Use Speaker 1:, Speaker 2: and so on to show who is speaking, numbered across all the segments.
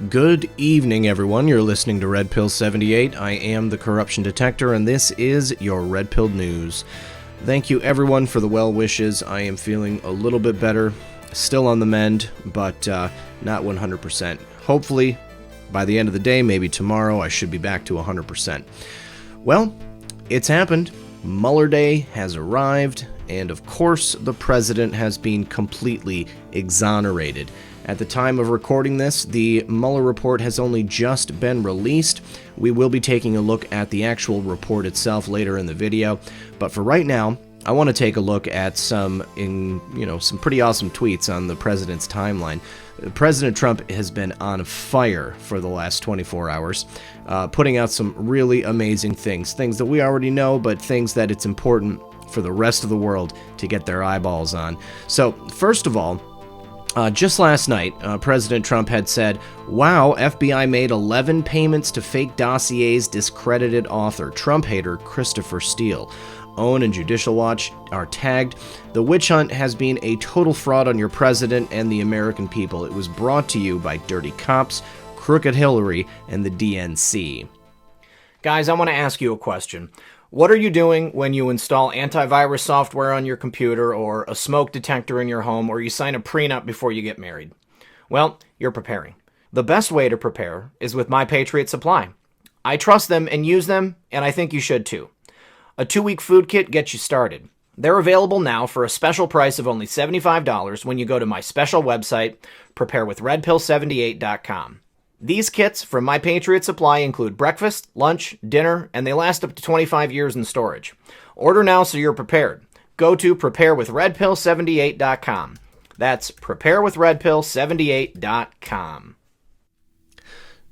Speaker 1: Good evening, everyone. You're listening to Red Pill 78. I am the Corruption Detector, and this is your Red Pill News. Thank you, everyone, for the well wishes. I am feeling a little bit better, still on the mend, but not 100%. Hopefully, by the end of the day, maybe tomorrow, I should be back to 100%. Well, it's happened. Mueller Day has arrived, and of course, the president has been completely exonerated. At the time of recording this, the Mueller report has only just been released. We will be taking a look at the actual report itself later in the video, but for right now, I want to take a look at some pretty awesome tweets on the president's timeline. President Trump has been on fire for the last 24 hours, putting out some really amazing things that we already know, but things that it's important for the rest of the world to get their eyeballs on. So, first of all, just last night, President Trump had said, "Wow, FBI made 11 payments to fake dossiers, discredited author, Trump hater Christopher Steele. OWN and Judicial Watch are tagged. The witch hunt has been a total fraud on your president and the American people. It was brought to you by dirty cops, crooked Hillary, and the DNC." Guys, I want to ask you a question. What are you doing when you install antivirus software on your computer or a smoke detector in your home or you sign a prenup before you get married? Well, you're preparing. The best way to prepare is with My Patriot Supply. I trust them and use them, and I think you should too. A 2-week food kit gets you started. They're available now for a special price of only $75 when you go to my special website, preparewithredpill78.com. These kits from My Patriot Supply include breakfast, lunch, dinner, and they last up to 25 years in storage. Order now so you're prepared. Go to preparewithredpill78.com. That's preparewithredpill78.com.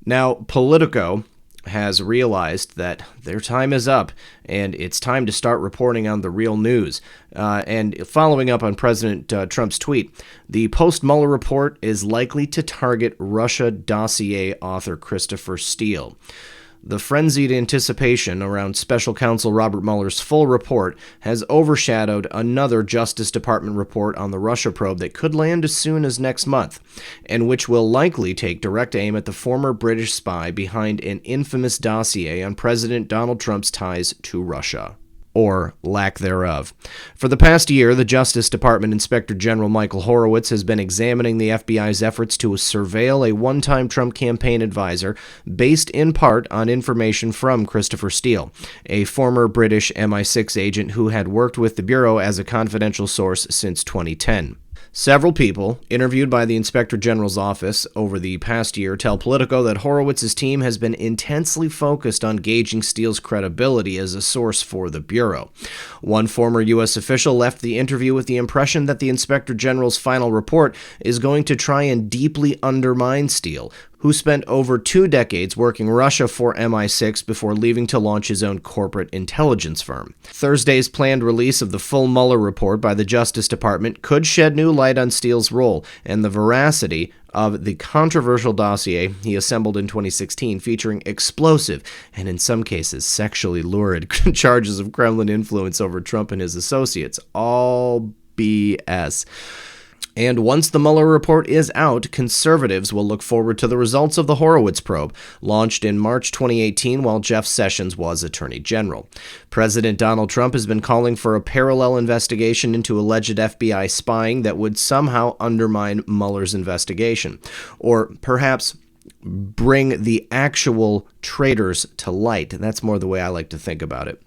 Speaker 1: Now, Politico has realized that their time is up, and it's time to start reporting on the real news. And following up on President Trump's tweet, the post-Mueller report is likely to target Russia dossier author Christopher Steele. The frenzied anticipation around Special Counsel Robert Mueller's full report has overshadowed another Justice Department report on the Russia probe that could land as soon as next month, and which will likely take direct aim at the former British spy behind an infamous dossier on President Donald Trump's ties to Russia. Or lack thereof. For the past year, the Justice Department Inspector General Michael Horowitz has been examining the FBI's efforts to surveil a one-time Trump campaign advisor based in part on information from Christopher Steele, a former British MI6 agent who had worked with the Bureau as a confidential source since 2010. Several people interviewed by the Inspector General's office over the past year tell Politico that Horowitz's team has been intensely focused on gauging Steele's credibility as a source for the Bureau. One former U.S. official left the interview with the impression that the Inspector General's final report is going to try and deeply undermine Steele, who spent over 2 decades working Russia for MI6 before leaving to launch his own corporate intelligence firm. Thursday's planned release of the full Mueller report by the Justice Department could shed new light on Steele's role and the veracity of the controversial dossier he assembled in 2016, featuring explosive and, in some cases, sexually lurid charges of Kremlin influence over Trump and his associates. All BS. And once the Mueller report is out, conservatives will look forward to the results of the Horowitz probe, launched in March 2018 while Jeff Sessions was Attorney General. President Donald Trump has been calling for a parallel investigation into alleged FBI spying that would somehow undermine Mueller's investigation, or perhaps bring the actual traitors to light. That's more the way I like to think about it.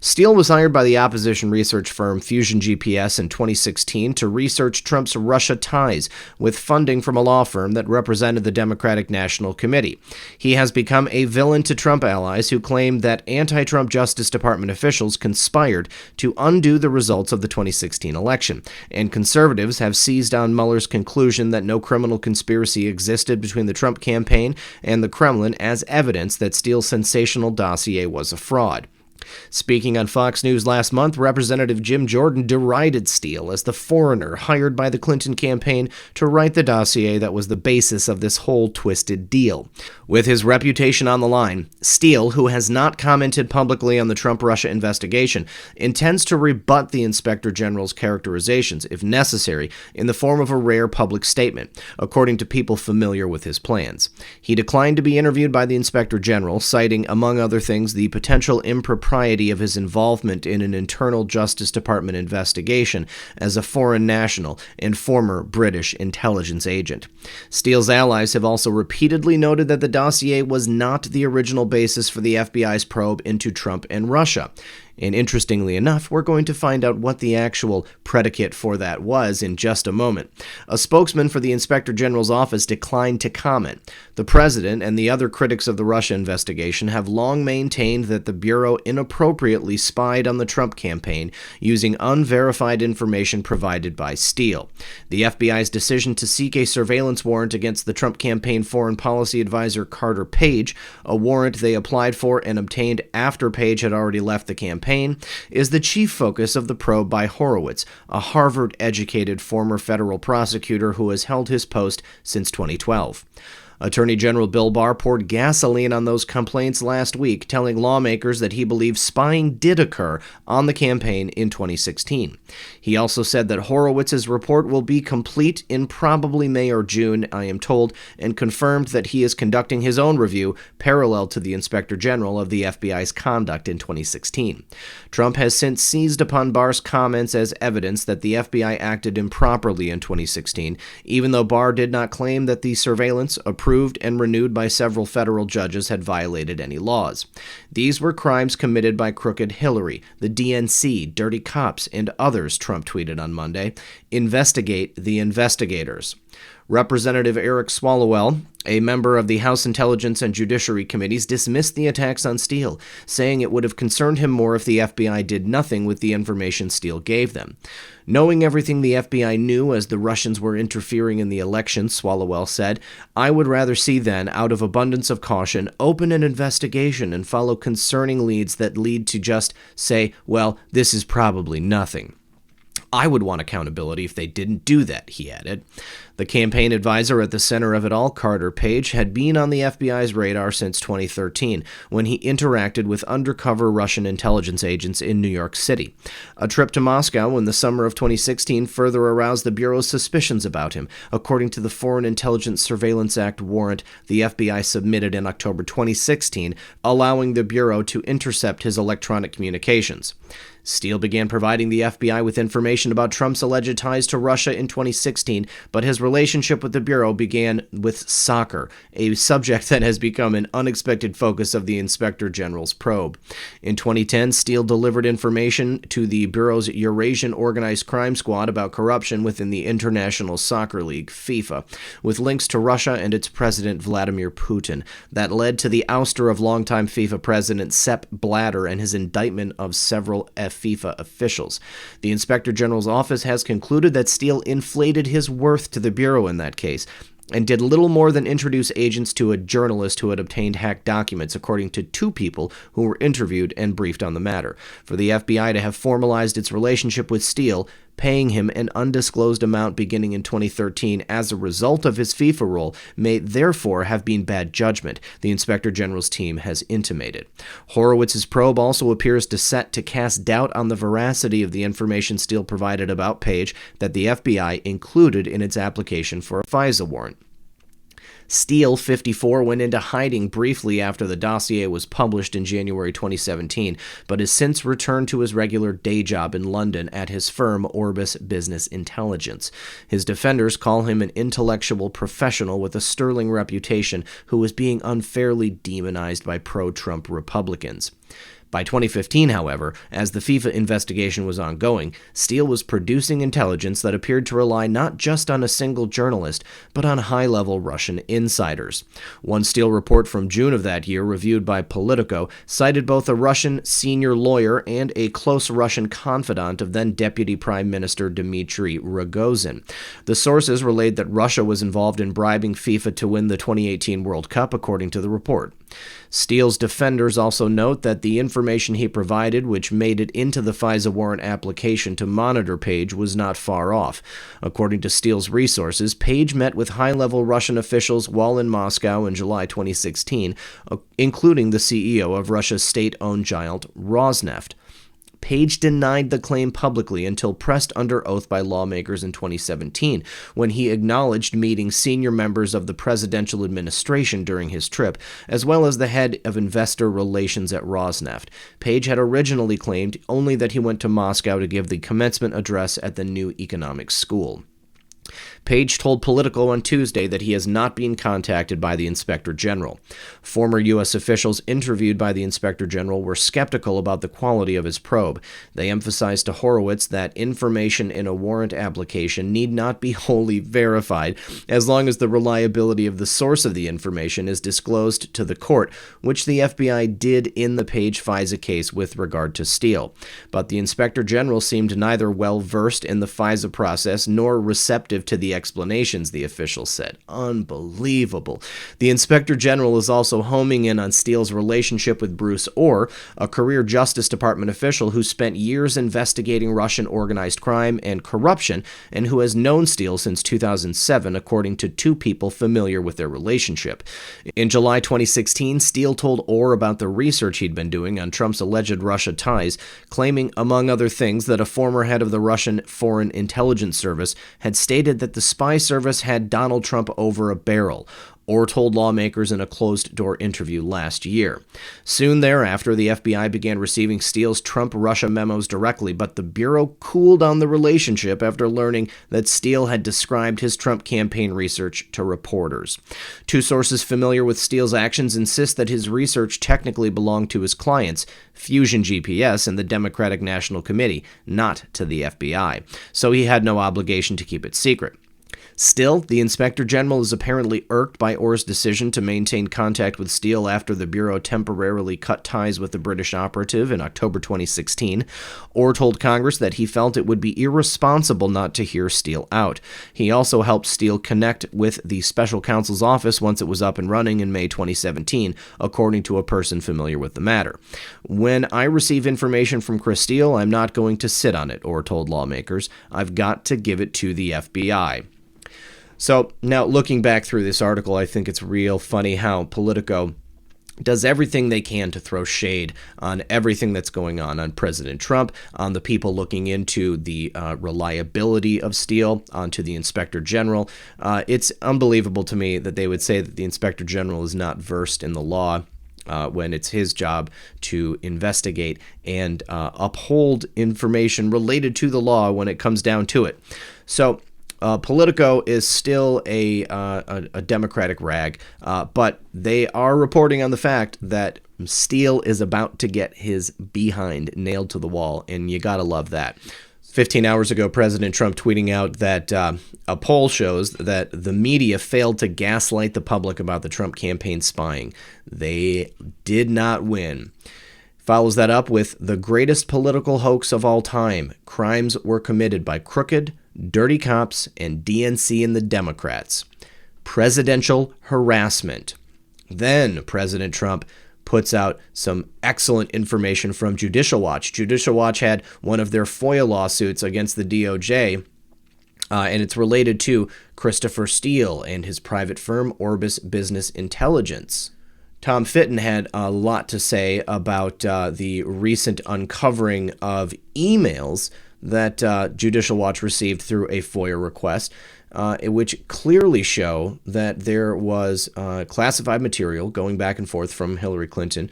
Speaker 1: Steele was hired by the opposition research firm Fusion GPS in 2016 to research Trump's Russia ties, with funding from a law firm that represented the Democratic National Committee. He has become a villain to Trump allies who claim that anti-Trump Justice Department officials conspired to undo the results of the 2016 election, and conservatives have seized on Mueller's conclusion that no criminal conspiracy existed between the Trump campaign and the Kremlin as evidence that Steele's sensational dossier was a fraud. Speaking on Fox News last month, Representative Jim Jordan derided Steele as the foreigner hired by the Clinton campaign to write the dossier that was the basis of this whole twisted deal. With his reputation on the line, Steele, who has not commented publicly on the Trump-Russia investigation, intends to rebut the Inspector General's characterizations, if necessary, in the form of a rare public statement, according to people familiar with his plans. He declined to be interviewed by the Inspector General, citing, among other things, the potential impropriety of his involvement in an internal Justice Department investigation as a foreign national and former British intelligence agent. Steele's allies have also repeatedly noted that the dossier was not the original basis for the FBI's probe into Trump and Russia. And interestingly enough, we're going to find out what the actual predicate for that was in just a moment. A spokesman for the Inspector General's office declined to comment. The president and the other critics of the Russia investigation have long maintained that the Bureau inappropriately spied on the Trump campaign using unverified information provided by Steele. The FBI's decision to seek a surveillance warrant against the Trump campaign foreign policy advisor Carter Page, a warrant they applied for and obtained after Page had already left the campaign, is the chief focus of the probe by Horowitz, a Harvard-educated former federal prosecutor who has held his post since 2012. Attorney General Bill Barr poured gasoline on those complaints last week, telling lawmakers that he believes spying did occur on the campaign in 2016. He also said that Horowitz's report will be complete in probably May or June, I am told, and confirmed that he is conducting his own review parallel to the Inspector General of the FBI's conduct in 2016. Trump has since seized upon Barr's comments as evidence that the FBI acted improperly in 2016, even though Barr did not claim that the surveillance approved and renewed by several federal judges had violated any laws. These were crimes committed by Crooked Hillary, the DNC, dirty cops, and others, Trump tweeted on Monday. Investigate the investigators. Representative Eric Swalwell, a member of the House Intelligence and Judiciary Committees, dismissed the attacks on Steele, saying it would have concerned him more if the FBI did nothing with the information Steele gave them. Knowing everything the FBI knew as the Russians were interfering in the election, Swalwell said, I would rather see then, out of abundance of caution, open an investigation and follow concerning leads that lead to just say, well, this is probably nothing. I would want accountability if they didn't do that, he added. The campaign advisor at the center of it all, Carter Page, had been on the FBI's radar since 2013, when he interacted with undercover Russian intelligence agents in New York City. A trip to Moscow in the summer of 2016 further aroused the Bureau's suspicions about him, according to the Foreign Intelligence Surveillance Act warrant the FBI submitted in October 2016, allowing the Bureau to intercept his electronic communications. Steele began providing the FBI with information about Trump's alleged ties to Russia in 2016, but his relationship with the Bureau began with soccer, a subject that has become an unexpected focus of the Inspector General's probe. In 2010, Steele delivered information to the Bureau's Eurasian Organized Crime Squad about corruption within the International Soccer League, FIFA, with links to Russia and its president Vladimir Putin. That led to the ouster of longtime FIFA president Sepp Blatter and his indictment of several FIFA officials. The Inspector General's office has concluded that Steele inflated his worth to the Bureau in that case, and did little more than introduce agents to a journalist who had obtained hacked documents, according to two people who were interviewed and briefed on the matter. For the FBI to have formalized its relationship with Steele, paying him an undisclosed amount beginning in 2013 as a result of his FIFA role, may therefore have been bad judgment, the Inspector General's team has intimated. Horowitz's probe also appears set to cast doubt on the veracity of the information Steele provided about Page that the FBI included in its application for a FISA warrant. Steele, 54, went into hiding briefly after the dossier was published in January 2017, but has since returned to his regular day job in London at his firm Orbis Business Intelligence. His defenders call him an intellectual professional with a sterling reputation who was being unfairly demonized by pro-Trump Republicans. By 2015, however, as the FIFA investigation was ongoing, Steele was producing intelligence that appeared to rely not just on a single journalist, but on high-level Russian insiders. One Steele report from June of that year, reviewed by Politico, cited both a Russian senior lawyer and a close Russian confidant of then-Deputy Prime Minister Dmitry Rogozin. The sources relayed that Russia was involved in bribing FIFA to win the 2018 World Cup, according to the report. Steele's defenders also note that the information he provided, which made it into the FISA warrant application to monitor Page, was not far off. According to Steele's resources, Page met with high-level Russian officials while in Moscow in July 2016, including the CEO of Russia's state-owned giant Rosneft. Page denied the claim publicly until pressed under oath by lawmakers in 2017, when he acknowledged meeting senior members of the presidential administration during his trip, as well as the head of investor relations at Rosneft. Page had originally claimed only that he went to Moscow to give the commencement address at the new economics school. Page told Politico on Tuesday that he has not been contacted by the Inspector General. Former U.S. officials interviewed by the Inspector General were skeptical about the quality of his probe. They emphasized to Horowitz that information in a warrant application need not be wholly verified, as long as the reliability of the source of the information is disclosed to the court, which the FBI did in the Page FISA case with regard to Steele. But the Inspector General seemed neither well-versed in the FISA process nor receptive to the explanations, the official said. Unbelievable. The Inspector General is also homing in on Steele's relationship with Bruce Orr, a career Justice Department official who spent years investigating Russian organized crime and corruption and who has known Steele since 2007, according to two people familiar with their relationship. In July 2016, Steele told Orr about the research he'd been doing on Trump's alleged Russia ties, claiming, among other things, that a former head of the Russian Foreign Intelligence Service had stated that the spy service had Donald Trump over a barrel, Orr told lawmakers in a closed-door interview last year. Soon thereafter, the FBI began receiving Steele's Trump-Russia memos directly, but the Bureau cooled on the relationship after learning that Steele had described his Trump campaign research to reporters. Two sources familiar with Steele's actions insist that his research technically belonged to his clients, Fusion GPS and the Democratic National Committee, not to the FBI, so he had no obligation to keep it secret. Still, the Inspector General is apparently irked by Orr's decision to maintain contact with Steele after the Bureau temporarily cut ties with the British operative in October 2016. Orr told Congress that he felt it would be irresponsible not to hear Steele out. He also helped Steele connect with the special counsel's office once it was up and running in May 2017, according to a person familiar with the matter. When I receive information from Chris Steele, I'm not going to sit on it, Orr told lawmakers. I've got to give it to the FBI. So now looking back through this article, I think it's real funny how Politico does everything they can to throw shade on everything that's going on President Trump, on the people looking into the reliability of Steele, onto the Inspector General. It's unbelievable to me that they would say that the Inspector General is not versed in the law when it's his job to investigate and uphold information related to the law when it comes down to it. So Politico is still a Democratic rag, but they are reporting on the fact that Steele is about to get his behind nailed to the wall, and you gotta love that. 15 hours ago, President Trump tweeting out that a poll shows that the media failed to gaslight the public about the Trump campaign spying. They did not win. Follows that up with the greatest political hoax of all time. Crimes were committed by crooked, dirty cops and DNC and the Democrats. Presidential harassment. Then President Trump puts out some excellent information from Judicial Watch. Judicial Watch had one of their FOIA lawsuits against the DOJ, and it's related to Christopher Steele and his private firm, Orbis Business Intelligence. Tom Fitton had a lot to say about the recent uncovering of emails that Judicial Watch received through a FOIA request, which clearly show that there was classified material going back and forth from Hillary Clinton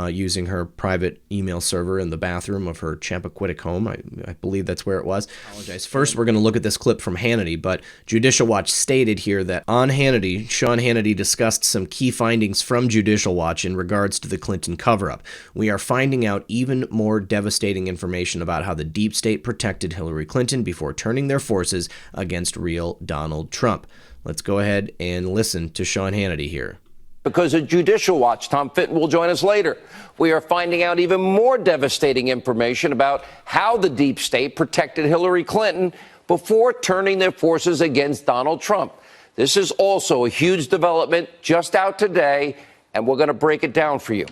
Speaker 1: using her private email server in the bathroom of her Chappaquiddick home. I believe that's where it was. I apologize. First, we're going to look at this clip from Hannity, but Judicial Watch stated here that on Hannity, Sean Hannity discussed some key findings from Judicial Watch in regards to the Clinton cover-up. We are finding out even more devastating information about how the deep state protected Hillary Clinton before turning their forces against real Donald Trump. Let's go ahead and listen to Sean Hannity here.
Speaker 2: Because of Judicial Watch, Tom Fitton will join us later. We are finding out even more devastating information about how the deep state protected Hillary Clinton before turning their forces against Donald Trump. This is also a huge development just out today. and we're going to break it down for you.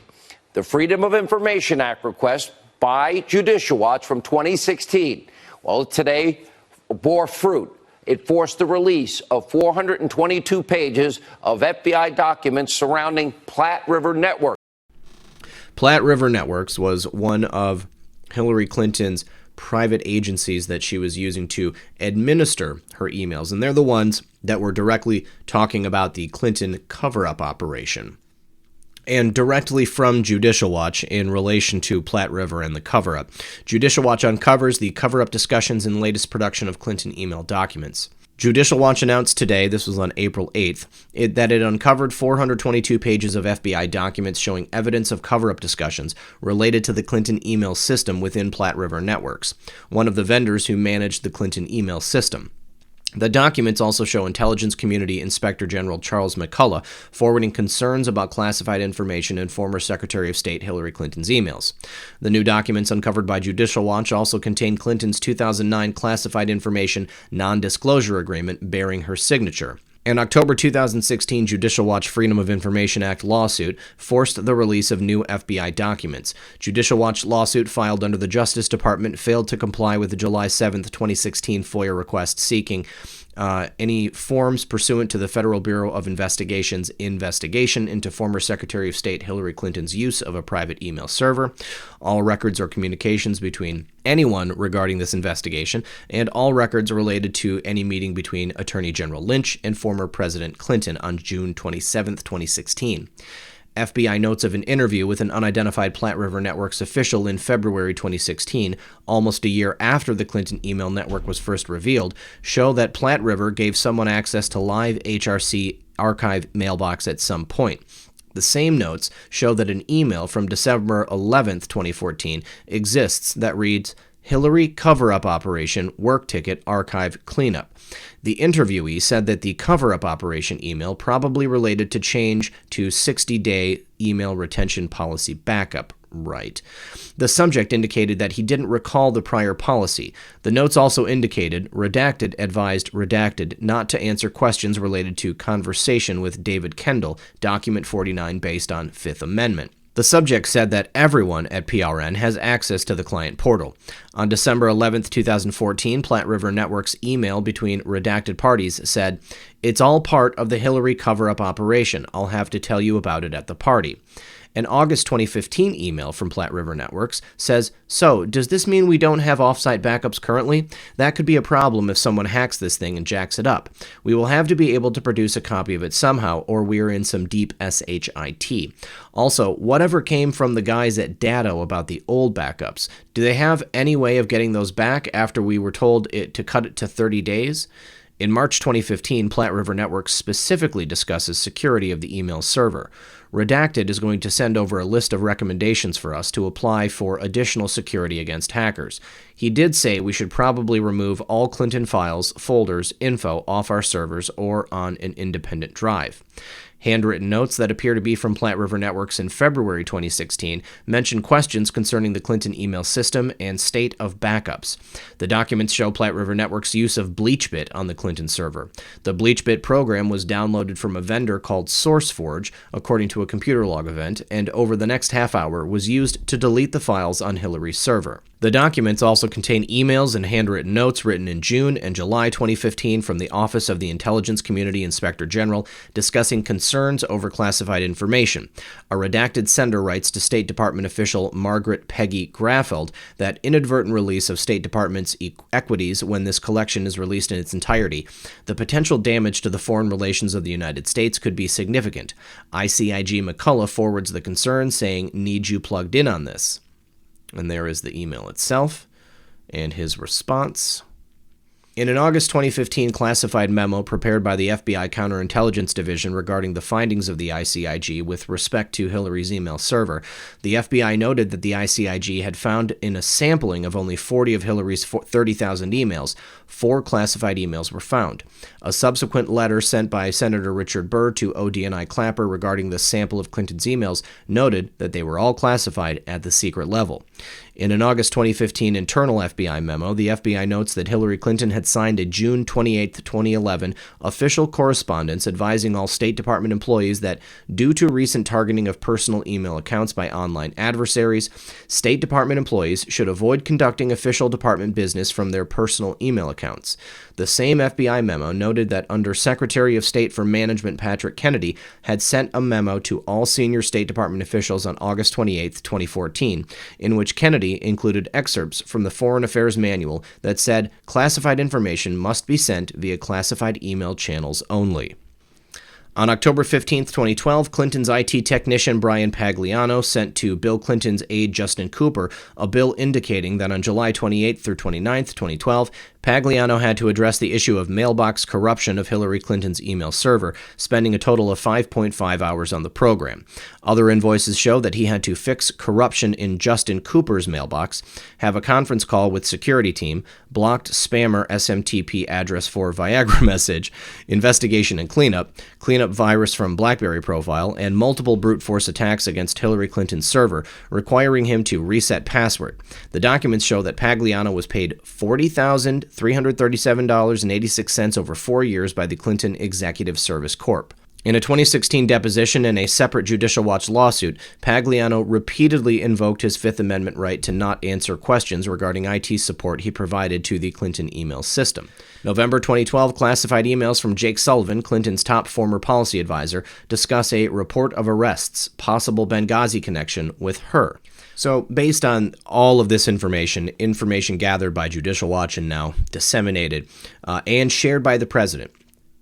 Speaker 2: The Freedom of Information Act request by Judicial Watch from 2016, well, today bore fruit. It forced the release of 422 pages of FBI documents surrounding Platte River Network.
Speaker 1: Platte River Networks was one of Hillary Clinton's private agencies that she was using to administer her emails, and they're the ones that were directly talking about the Clinton cover-up operation. And directly from Judicial Watch in relation to Platte River and the cover-up. Judicial Watch uncovers the cover-up discussions in the latest production of Clinton email documents. Judicial Watch announced today, this was on April 8th, that it uncovered 422 pages of FBI documents showing evidence of cover-up discussions related to the Clinton email system within Platte River Networks, one of the vendors who managed the Clinton email system. The documents also show Intelligence Community Inspector General Charles McCullough forwarding concerns about classified information in former Secretary of State Hillary Clinton's emails. The new documents uncovered by Judicial Watch also contain Clinton's 2009 classified information non-disclosure agreement bearing her signature. An October 2016 Judicial Watch Freedom of Information Act lawsuit forced the release of new FBI documents. Judicial Watch lawsuit filed under the Justice Department failed to comply with the July 7, 2016 FOIA request seeking any forms pursuant to the Federal Bureau of Investigation's investigation into former Secretary of State Hillary Clinton's use of a private email server, all records or communications between anyone regarding this investigation, and all records related to any meeting between Attorney General Lynch and former President Clinton on June 27, 2016. FBI notes of an interview with an unidentified Platte River Networks official in February 2016, almost a year after the Clinton email network was first revealed, show that Platte River gave someone access to live HRC archive mailbox at some point. The same notes show that an email from December 11, 2014 exists that reads, Hillary cover-up operation work ticket archive cleanup. The interviewee said that the cover-up operation email probably related to change to 60-day email retention policy backup. Right. The subject indicated that he didn't recall the prior policy. The notes also indicated redacted advised redacted not to answer questions related to conversation with David Kendall, document 49 based on Fifth Amendment. The subject said that everyone at PRN has access to the client portal. On December 11, 2014, Platte River Network's email between redacted parties said, "It's all part of the Hillary cover-up operation. I'll have to tell you about it at the party." An August 2015 email from Platte River Networks says, "So, does this mean we don't have offsite backups currently? That could be a problem if someone hacks this thing and jacks it up. We will have to be able to produce a copy of it somehow, or we are in some deep SHIT. Also, whatever came from the guys at Datto about the old backups, do they have any way of getting those back after we were told to cut it to 30 days? In March 2015, Platte River Networks specifically discusses security of the email server. Redacted is going to send over a list of recommendations for us to apply for additional security against hackers. He did say we should probably remove all Clinton files, folders, info off our servers or on an independent drive." Handwritten notes that appear to be from Platte River Networks in February 2016 mention questions concerning the Clinton email system and state of backups. The documents show Platte River Networks' use of BleachBit on the Clinton server. The BleachBit program was downloaded from a vendor called SourceForge, according to a computer log event, and over the next half hour was used to delete the files on Hillary's server. The documents also contain emails and handwritten notes written in June and July 2015 from the Office of the Intelligence Community Inspector General discussing concerns over classified information. A redacted sender writes to State Department official Margaret Peggy Graffeld that inadvertent release of State Department's equities when this collection is released in its entirety, the potential damage to the foreign relations of the United States could be significant. ICIG McCullough forwards the concern, saying, "Need you plugged in on this?" And there is the email itself and his response. In an August 2015 classified memo prepared by the FBI Counterintelligence Division regarding the findings of the ICIG with respect to Hillary's email server, the FBI noted that the ICIG had found in a sampling of only 40 of Hillary's 30,000 emails, 4 classified emails were found. A subsequent letter sent by Senator Richard Burr to ODNI Clapper regarding the sample of Clinton's emails noted that they were all classified at the secret level. In an August 2015 internal FBI memo, the FBI notes that Hillary Clinton had signed a June 28, 2011 official correspondence advising all State Department employees that, due to recent targeting of personal email accounts by online adversaries, State Department employees should avoid conducting official department business from their personal email accounts. The same FBI memo noted that Under Secretary of State for Management Patrick Kennedy had sent a memo to all senior State Department officials on August 28, 2014, in which Kennedy included excerpts from the Foreign Affairs Manual that said classified information must be sent via classified email channels only. On October 15, 2012, Clinton's IT technician Brian Pagliano sent to Bill Clinton's aide Justin Cooper a bill indicating that on July 28 through 29, 2012, Pagliano had to address the issue of mailbox corruption of Hillary Clinton's email server, spending a total of 5.5 hours on the program. Other invoices show that he had to fix corruption in Justin Cooper's mailbox, have a conference call with security team, blocked spammer SMTP address for Viagra message, investigation and cleanup virus from BlackBerry profile, and multiple brute force attacks against Hillary Clinton's server, requiring him to reset password. The documents show that Pagliano was paid $40,337.86 over 4 years by the Clinton Executive Service Corp. In a 2016 deposition and a separate Judicial Watch lawsuit, Pagliano repeatedly invoked his Fifth Amendment right to not answer questions regarding IT support he provided to the Clinton email system. November 2012, classified emails from Jake Sullivan, Clinton's top former policy advisor, discuss a report of arrests, possible Benghazi connection with her. So, based on all of this information gathered by Judicial Watch and now disseminated and shared by the president,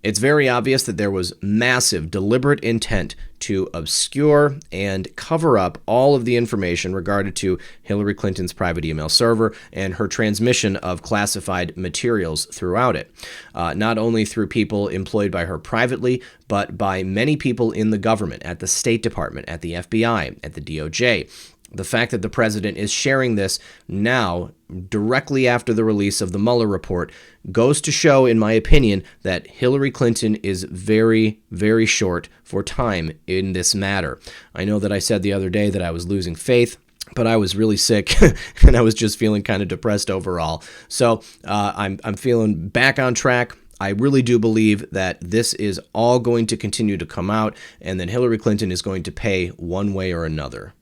Speaker 1: it's very obvious that there was massive, deliberate intent to obscure and cover up all of the information regarding to Hillary Clinton's private email server and her transmission of classified materials throughout it, not only through people employed by her privately, but by many people in the government, at the State Department, at the FBI, at the DOJ. The fact that the president is sharing this now, directly after the release of the Mueller report, goes to show, in my opinion, that Hillary Clinton is very, very short for time in this matter. I know that I said the other day that I was losing faith, but I was really sick and I was just feeling kind of depressed overall. So I'm feeling back on track. I really do believe that this is all going to continue to come out, and that Hillary Clinton is going to pay one way or another.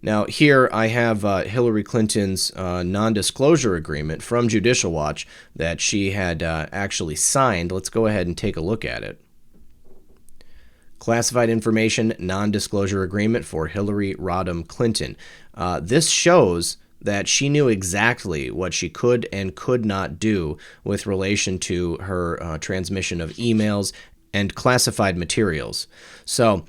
Speaker 1: Now, here I have Hillary Clinton's non-disclosure agreement from Judicial Watch that she had actually signed. Let's go ahead and take a look at it. Classified information non-disclosure agreement for Hillary Rodham Clinton. This shows that she knew exactly what she could and could not do with relation to her transmission of emails and classified materials. So,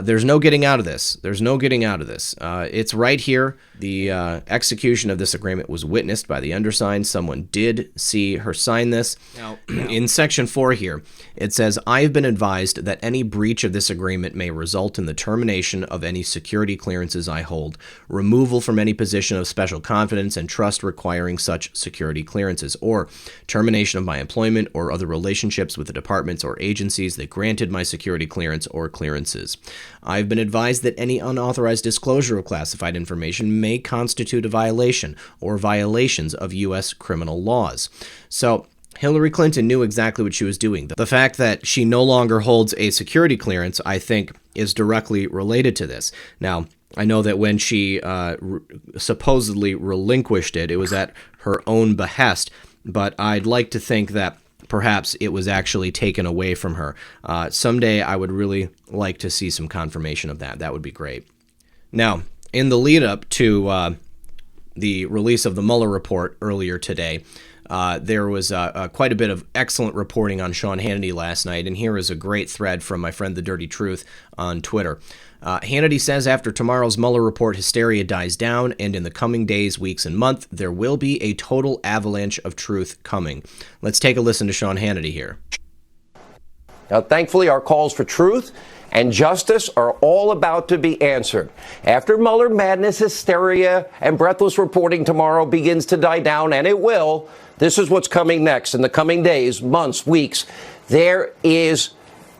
Speaker 1: there's no getting out of this. It's right here. The execution of this agreement was witnessed by the undersigned. Someone did see her sign this. Now, in Section 4 here, it says, I have been advised that any breach of this agreement may result in the termination of any security clearances I hold, removal from any position of special confidence and trust requiring such security clearances, or termination of my employment or other relationships with the departments or agencies that granted my security clearance or clearances. I've been advised that any unauthorized disclosure of classified information may constitute a violation or violations of U.S. criminal laws. So, Hillary Clinton knew exactly what she was doing. The fact that she no longer holds a security clearance, I think, is directly related to this. Now, I know that when she supposedly relinquished it, it was at her own behest, but I'd like to think that perhaps it was actually taken away from her. Someday I would really like to see some confirmation of that. That would be great. Now, in the lead up to the release of the Mueller report earlier today, there was quite a bit of excellent reporting on Sean Hannity last night, and here is a great thread from my friend The Dirty Truth on Twitter. Hannity says after tomorrow's Mueller report hysteria dies down, and in the coming days, weeks, and months, there will be a total avalanche of truth coming. Let's take a listen to Sean Hannity here.
Speaker 2: Now, thankfully, our calls for truth and justice are all about to be answered. After Mueller madness, hysteria, and breathless reporting tomorrow begins to die down, and it will, this is what's coming next in the coming days, months, weeks. there is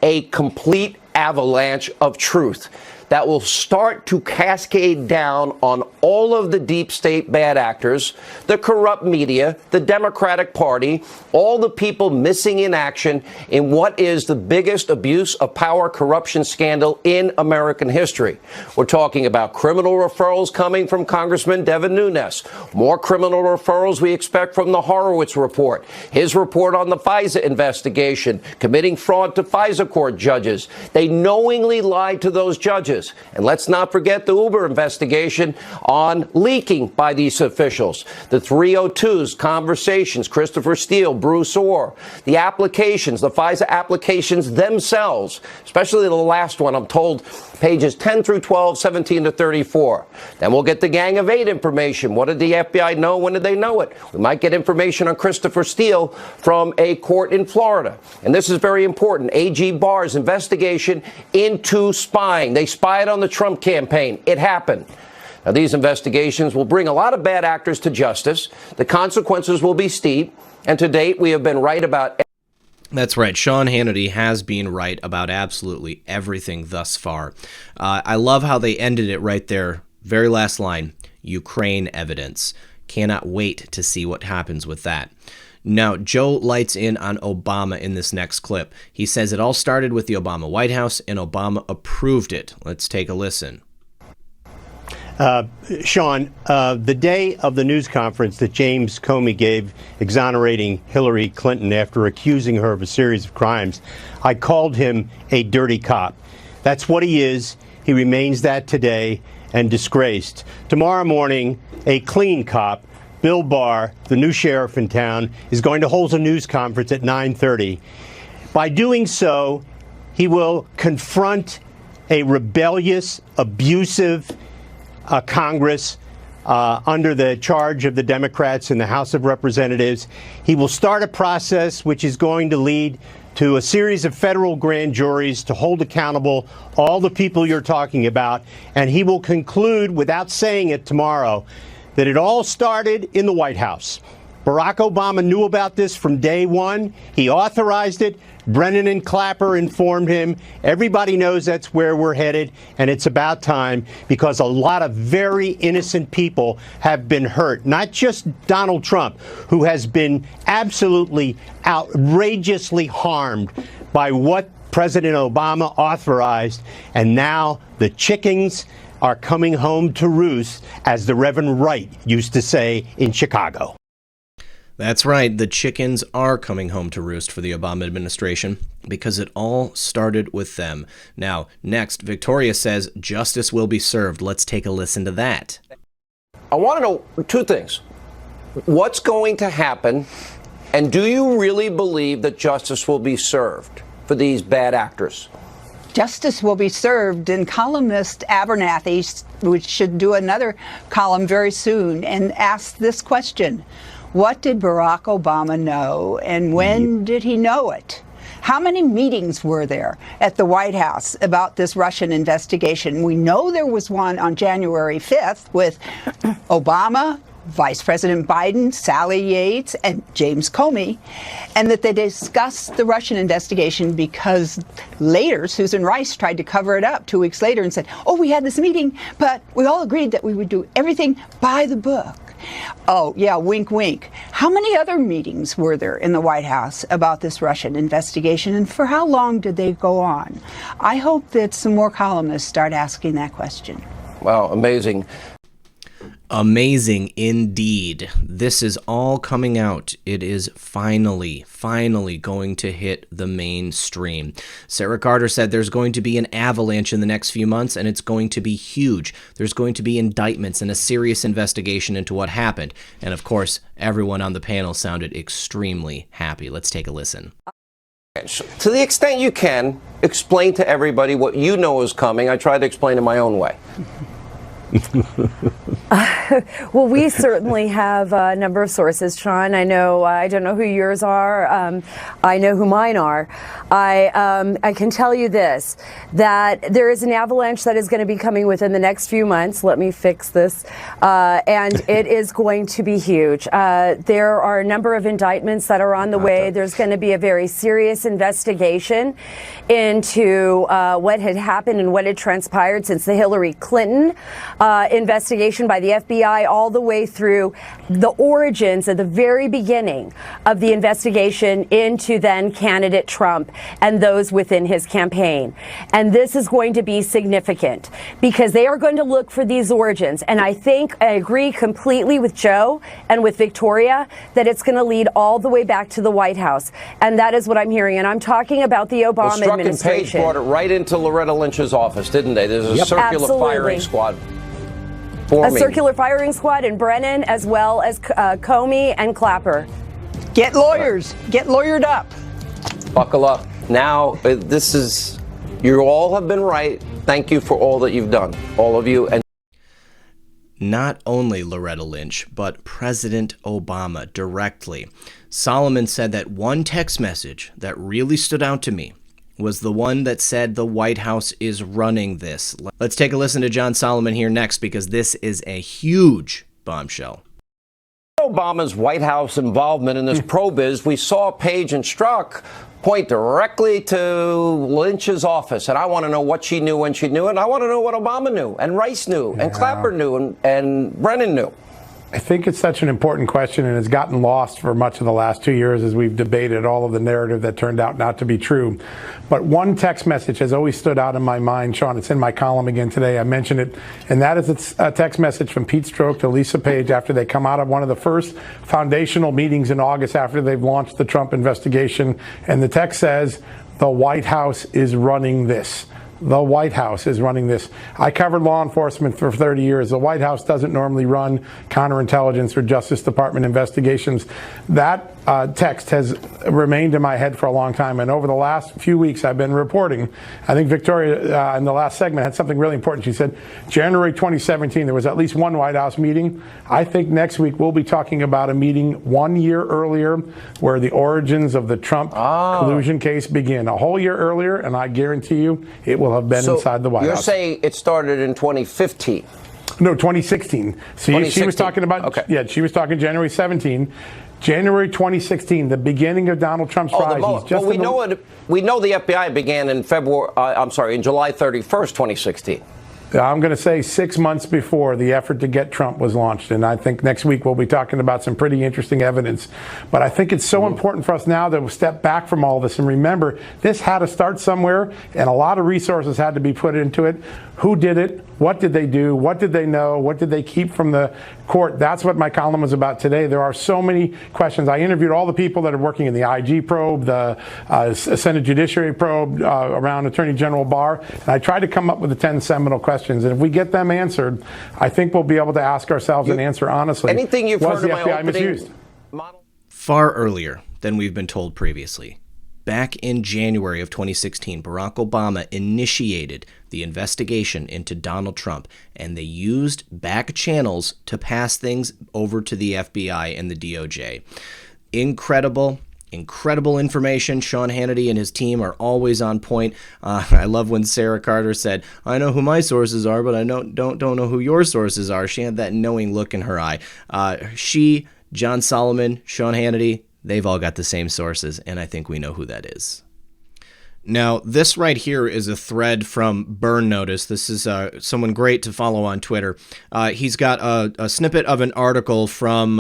Speaker 2: a complete avalanche of truth that will start to cascade down on all of the deep state bad actors, the corrupt media, the Democratic Party, all the people missing in action in what is the biggest abuse of power corruption scandal in American history. We're talking about criminal referrals coming from Congressman Devin Nunes, more criminal referrals we expect from the Horowitz report, his report on the FISA investigation, committing fraud to FISA court judges. They knowingly lied to those judges. And let's not forget the Uber investigation on leaking by these officials. The 302s, conversations, Christopher Steele, Bruce Orr, the applications, the FISA applications themselves, especially the last one, I'm told, pages 10 through 12, 17 to 34. Then we'll get the Gang of Eight information. What did the FBI know? When did they know it? We might get information on Christopher Steele from a court in Florida. And this is very important. AG Barr's investigation into spying. They spied on the Trump campaign. It happened. Now, these investigations will bring a lot of bad actors to justice. The consequences will be steep. And to date, we have been right about.
Speaker 1: That's right. Sean Hannity has been right about absolutely everything thus far. I love how they ended it right there. Very last line, Ukraine evidence. Cannot wait to see what happens with that. Now, Joe lights in on Obama in this next clip. He says it all started with the Obama White House and Obama approved it. Let's take a listen.
Speaker 3: Sean, the day of the news conference that James Comey gave exonerating Hillary Clinton after accusing her of a series of crimes, I called him a dirty cop. That's what he is. He remains that today and disgraced. Tomorrow morning, a clean cop, Bill Barr, the new sheriff in town, is going to hold a news conference at 9:30. By doing so, he will confront a rebellious, abusive Congress under the charge of the Democrats in the House of Representatives. He will start a process which is going to lead to a series of federal grand juries to hold accountable all the people you're talking about. And he will conclude, without saying it tomorrow, that it all started in the White House. Barack Obama knew about this from day one. He authorized it. Brennan and Clapper informed him. Everybody knows that's where we're headed, and it's about time, because a lot of very innocent people have been hurt. Not just Donald Trump, who has been absolutely outrageously harmed by what President Obama authorized, and now the chickens are coming home to roost, as the Reverend Wright used to say in Chicago.
Speaker 1: That's right. The chickens are coming home to roost for the Obama administration because it all started with them. Now, next, Victoria says justice will be served. Let's take a listen to that.
Speaker 2: I want to know two things. What's going to happen, and do you really believe that justice will be served for these bad actors?
Speaker 4: Justice will be served, and columnist Abernathy, which should do another column very soon, and ask this question. What did Barack Obama know, and when did he know it? How many meetings were there at the White House about this Russian investigation? We know there was one on January 5th with Obama, Vice President Biden, Sally Yates, and James Comey, and that they discussed the Russian investigation because later Susan Rice tried to cover it up 2 weeks later and said, oh, we had this meeting, but we all agreed that we would do everything by the book. Oh, yeah, wink, wink. How many other meetings were there in the White House about this Russian investigation, and for how long did they go on? I hope that some more columnists start asking that question.
Speaker 2: Wow, amazing.
Speaker 1: Amazing indeed. This is all coming out. It is finally going to hit the mainstream. Sarah Carter said there's going to be an avalanche in the next few months, and it's going to be huge. There's going to be indictments and a serious investigation into what happened. And of course, everyone on the panel sounded extremely happy. Let's take a listen.
Speaker 2: To the extent you can, explain to everybody what you know is coming. I try to explain in my own way.
Speaker 5: Well, we certainly have a number of sources, Sean. I don't know who yours are. I know who mine are. I can tell you this, that there is an avalanche that is going to be coming within the next few months. Let me fix this. And it is going to be huge. There are a number of indictments that are on the way. There's going to be a very serious investigation into what had happened and what had transpired since the Hillary Clinton investigation by the FBI, all the way through the origins at the very beginning of the investigation into then candidate Trump and those within his campaign. And this is going to be significant because they are going to look for these origins. And I agree completely with Joe and with Victoria that it's going to lead all the way back to the White House. And that is what I'm hearing. And I'm talking about the Obama
Speaker 2: Strzok
Speaker 5: administration.
Speaker 2: And Page brought it right into Loretta Lynch's office, didn't they? There's a circular firing squad.
Speaker 5: A circular firing squad in Brennan, as well as Comey and Clapper.
Speaker 4: Get lawyers. Get lawyered up.
Speaker 2: Buckle up. Now, you all have been right. Thank you for all that you've done, all of you. And
Speaker 1: not only Loretta Lynch, but President Obama directly. Solomon said that one text message that really stood out to me was the one that said the White House is running this. Let's take a listen to John Solomon here next, because this is a huge bombshell.
Speaker 2: Obama's White House involvement in this probe is we saw Page and Strzok point directly to Lynch's office. And I want to know what she knew when she knew it. And I want to know what Obama knew and Rice knew and Clapper knew and Brennan knew.
Speaker 6: I think it's such an important question, and it's gotten lost for much of the last 2 years as we've debated all of the narrative that turned out not to be true. But one text message has always stood out in my mind, Sean. It's in my column again today. I mentioned it, and that is a text message from Pete Strzok to Lisa Page after they come out of one of the first foundational meetings in August after they've launched the Trump investigation. And the text says, "The White House is running this." The White House is running this. I covered law enforcement for 30 years. The White House doesn't normally run counterintelligence or Justice Department investigations. That text has remained in my head for a long time. And over the last few weeks, I've been reporting. I think Victoria, in the last segment, had something really important. She said, January 2017, there was at least one White House meeting. I think next week we'll be talking about a meeting 1 year earlier where the origins of the Trump collusion case begin. A whole year earlier, and I guarantee you it will have been inside the White House.
Speaker 2: You're saying it started in 2015?
Speaker 6: No, 2016. See,
Speaker 2: 2016.
Speaker 6: She was talking about, she was talking January 17. January 2016, the beginning of Donald Trump's rise.
Speaker 2: We know the FBI began in July 31st, 2016.
Speaker 6: I'm going to say 6 months before the effort to get Trump was launched. And I think next week we'll be talking about some pretty interesting evidence. But I think it's so important for us now to step back from all this and remember this had to start somewhere, and a lot of resources had to be put into it. Who did it? What did they do? What did they know? What did they keep from the court? That's what my column was about today. There are so many questions. I interviewed all the people that are working in the IG probe, the Senate Judiciary probe around Attorney General Barr, and I tried to come up with the 10 seminal questions. And if we get them answered, I think we'll be able to ask ourselves and answer honestly.
Speaker 2: Anything you've heard
Speaker 6: the
Speaker 2: of
Speaker 6: FBI misused?
Speaker 1: Far earlier than we've been told previously. Back in January of 2016, Barack Obama initiated the investigation into Donald Trump, and they used back channels to pass things over to the FBI and the DOJ. Incredible information. Sean Hannity and his team are always on point. I love when Sarah Carter said, I know who my sources are, but I don't know who your sources are. She had that knowing look in her eye. John Solomon, Sean Hannity, they've all got the same sources, and I think we know who that is. Now, this right here is a thread from Burn Notice. This is someone great to follow on Twitter. He's got a snippet of an article from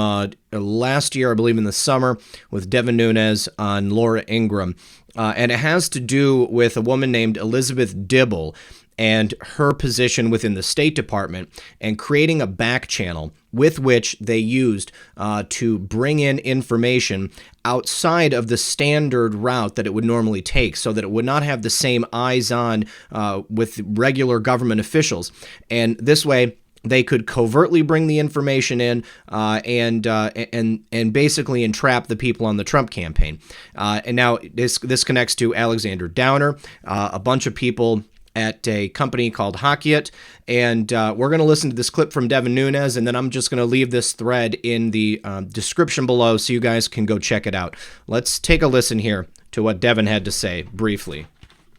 Speaker 1: last year, I believe in the summer, with Devin Nunes on Laura Ingraham. And it has to do with a woman named Elizabeth Dibble and her position within the State Department and creating a back channel with which they used to bring in information outside of the standard route that it would normally take, so that it would not have the same eyes on with regular government officials. And this way, they could covertly bring the information in and basically entrap the people on the Trump campaign. And now this connects to Alexander Downer, a bunch of people at a company called Hackiett. And we're going to listen to this clip from Devin Nunes, and then I'm just going to leave this thread in the description below so you guys can go check it out. Let's take a listen here to what Devin had to say briefly.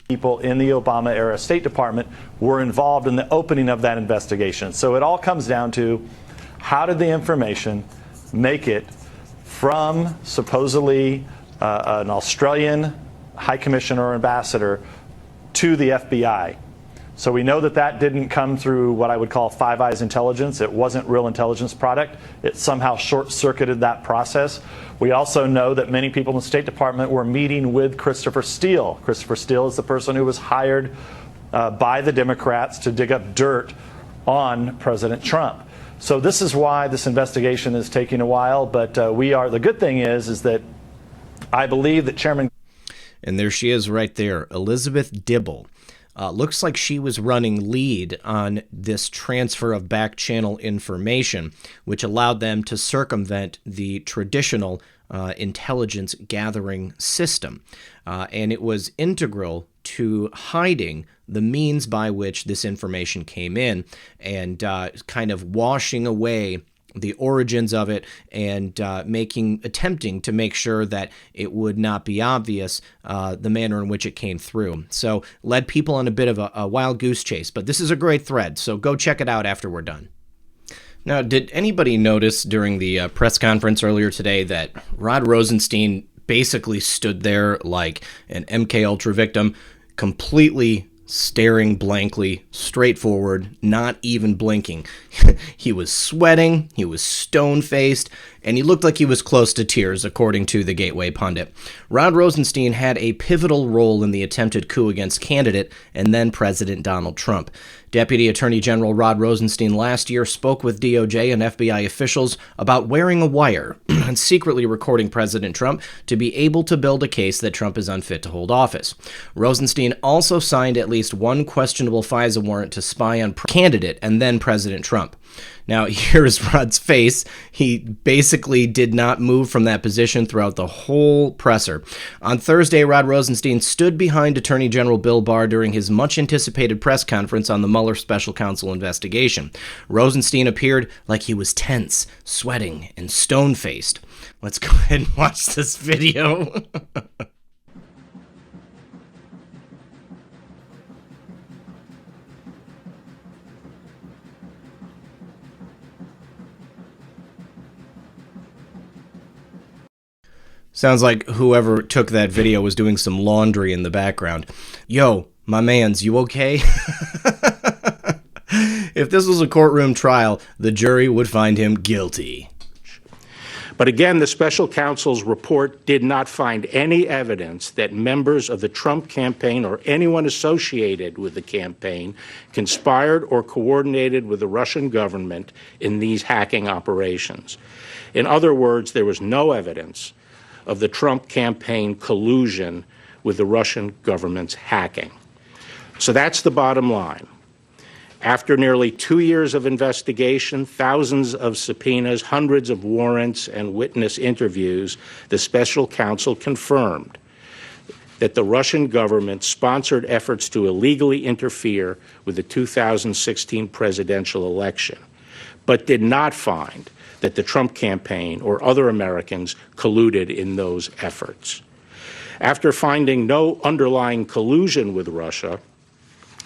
Speaker 7: People in the Obama-era State Department were involved in the opening of that investigation. So it all comes down to, how did the information make it from supposedly an Australian High Commissioner or ambassador to the FBI? So we know that that didn't come through what I would call Five Eyes intelligence. It wasn't real intelligence product. It somehow short-circuited that process. We also know that many people in the State Department were meeting with Christopher Steele. Christopher Steele is the person who was hired by the Democrats to dig up dirt on President Trump. So this is why this investigation is taking a while. But the good thing is that I believe that Chairman.
Speaker 1: And there she is right there, Elizabeth Dibble. Looks like she was running lead on this transfer of back channel information, which allowed them to circumvent the traditional intelligence gathering system. And it was integral to hiding the means by which this information came in and kind of washing away the origins of it and attempting to make sure that it would not be obvious the manner in which it came through. So led people on a bit of a wild goose chase, but this is a great thread, so go check it out after we're done. Now, did anybody notice during the press conference earlier today that Rod Rosenstein basically stood there like an MKUltra victim, completely staring blankly, straight forward, not even blinking? He was sweating, he was stone-faced, and he looked like he was close to tears, according to the Gateway pundit. Rod Rosenstein had a pivotal role in the attempted coup against candidate and then President Donald Trump. Deputy Attorney General Rod Rosenstein last year spoke with DOJ and FBI officials about wearing a wire and secretly recording President Trump to be able to build a case that Trump is unfit to hold office. Rosenstein also signed at least one questionable FISA warrant to spy on candidate and then President Trump. Now, here's Rod's face. He basically did not move from that position throughout the whole presser. On Thursday, Rod Rosenstein stood behind Attorney General Bill Barr during his much-anticipated press conference on the Mueller special counsel investigation. Rosenstein appeared like he was tense, sweating, and stone-faced. Let's go ahead and watch this video. Sounds like whoever took that video was doing some laundry in the background. Yo, my mans, you okay? If this was a courtroom trial, the jury would find him guilty.
Speaker 8: But again, the special counsel's report did not find any evidence that members of the Trump campaign or anyone associated with the campaign conspired or coordinated with the Russian government in these hacking operations. In other words, there was no evidence of the Trump campaign collusion with the Russian government's hacking. So that's the bottom line. After nearly 2 years of investigation, thousands of subpoenas, hundreds of warrants, and witness interviews, the special counsel confirmed that the Russian government sponsored efforts to illegally interfere with the 2016 presidential election, but did not find that the Trump campaign or other Americans colluded in those efforts. After finding no underlying collusion with Russia,